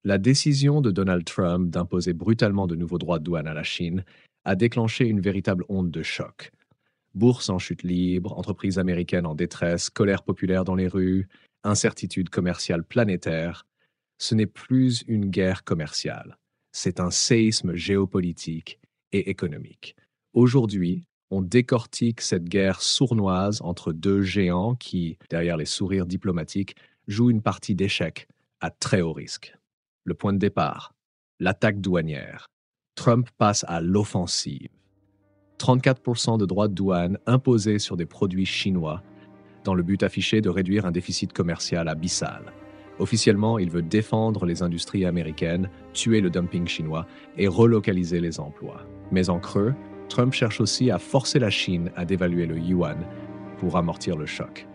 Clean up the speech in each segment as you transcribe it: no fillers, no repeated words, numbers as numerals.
La décision de Donald Trump d'imposer brutalement de nouveaux droits de douane à la Chine a déclenché une véritable onde de choc. Bourse en chute libre, entreprises américaines en détresse, colère populaire dans les rues, incertitude commerciale planétaire. Ce n'est plus une guerre commerciale, c'est un séisme géopolitique et économique. Aujourd'hui, on décortique cette guerre sournoise entre deux géants qui, derrière les sourires diplomatiques, jouent une partie d'échec à très haut risque. Le point de départ, l'attaque douanière. Trump passe à l'offensive. 34% de droits de douane imposés sur des produits chinois dans le but affiché de réduire un déficit commercial abyssal. Officiellement, il veut défendre les industries américaines, tuer le dumping chinois et relocaliser les emplois. Mais en creux, Trump cherche aussi à forcer la Chine à dévaluer le yuan pour amortir le choc.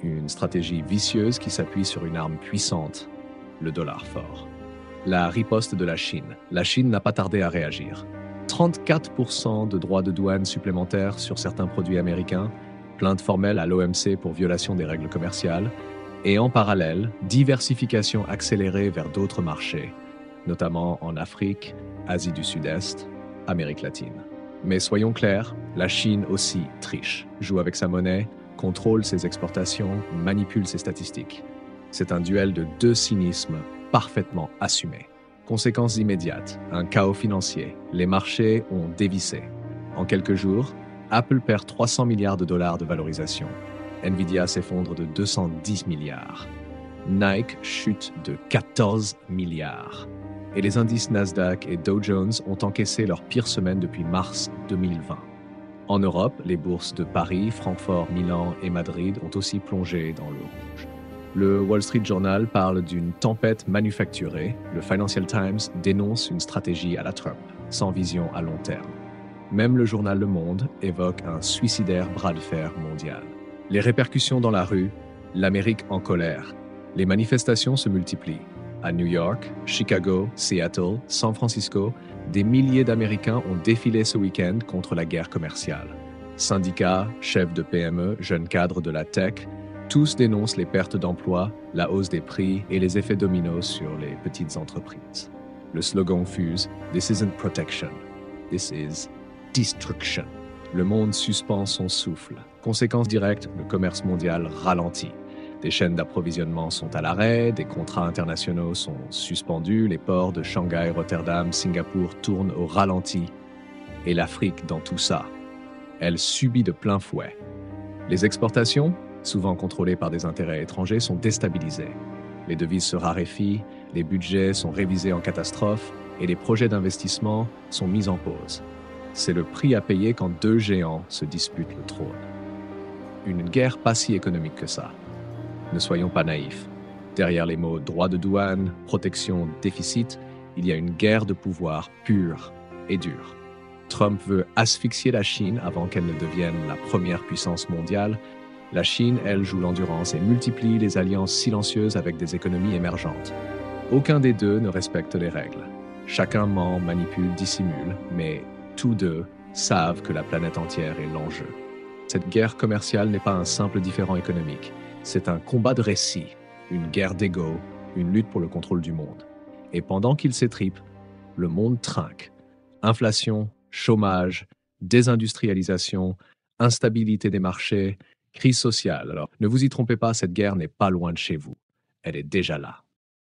Une stratégie vicieuse qui s'appuie sur une arme puissante, le dollar fort. La riposte de la Chine. La Chine n'a pas tardé à réagir. 34% de droits de douane supplémentaires sur certains produits américains, plainte formelle à l'OMC pour violation des règles commerciales, et en parallèle, diversification accélérée vers d'autres marchés, notamment en Afrique, Asie du Sud-Est, Amérique latine. Mais soyons clairs, la Chine aussi triche, joue avec sa monnaie, contrôle ses exportations, manipule ses statistiques. C'est un duel de deux cynismes parfaitement assumés. Conséquences immédiates, un chaos financier. Les marchés ont dévissé. En quelques jours, Apple perd 300 milliards de dollars de valorisation. Nvidia s'effondre de 210 milliards. Nike chute de 14 milliards. Et les indices Nasdaq et Dow Jones ont encaissé leur pire semaine depuis mars 2020. En Europe, les bourses de Paris, Francfort, Milan et Madrid ont aussi plongé dans le rouge. Le Wall Street Journal parle d'une tempête manufacturée. Le Financial Times dénonce une stratégie à la Trump, sans vision à long terme. Même le journal Le Monde évoque un suicidaire bras de fer mondial. Les répercussions dans la rue, l'Amérique en colère. Les manifestations se multiplient. À New York, Chicago, Seattle, San Francisco, des milliers d'Américains ont défilé ce week-end contre la guerre commerciale. Syndicats, chefs de PME, jeunes cadres de la tech, tous dénoncent les pertes d'emplois, la hausse des prix et les effets dominos sur les petites entreprises. Le slogan fuse « This isn't protection, this is destruction ». Le monde suspend son souffle. Conséquence directe, le commerce mondial ralentit. Des chaînes d'approvisionnement sont à l'arrêt, des contrats internationaux sont suspendus, les ports de Shanghai, Rotterdam, Singapour tournent au ralenti. Et l'Afrique dans tout ça, elle subit de plein fouet. Les exportations, souvent contrôlées par des intérêts étrangers, sont déstabilisées. Les devises se raréfient, les budgets sont révisés en catastrophe et les projets d'investissement sont mis en pause. C'est le prix à payer quand deux géants se disputent le trône. Une guerre pas si économique que ça. Ne soyons pas naïfs. Derrière les mots droit de douane, protection, déficit, il y a une guerre de pouvoir pure et dure. Trump veut asphyxier la Chine avant qu'elle ne devienne la première puissance mondiale. La Chine, elle, joue l'endurance et multiplie les alliances silencieuses avec des économies émergentes. Aucun des deux ne respecte les règles. Chacun ment, manipule, dissimule, mais tous deux savent que la planète entière est l'enjeu. Cette guerre commerciale n'est pas un simple différend économique. C'est un combat de récit, une guerre d'ego, une lutte pour le contrôle du monde. Et pendant qu'il s'étripe, le monde trinque. Inflation, chômage, désindustrialisation, instabilité des marchés, crise sociale. Alors, ne vous y trompez pas, cette guerre n'est pas loin de chez vous. Elle est déjà là.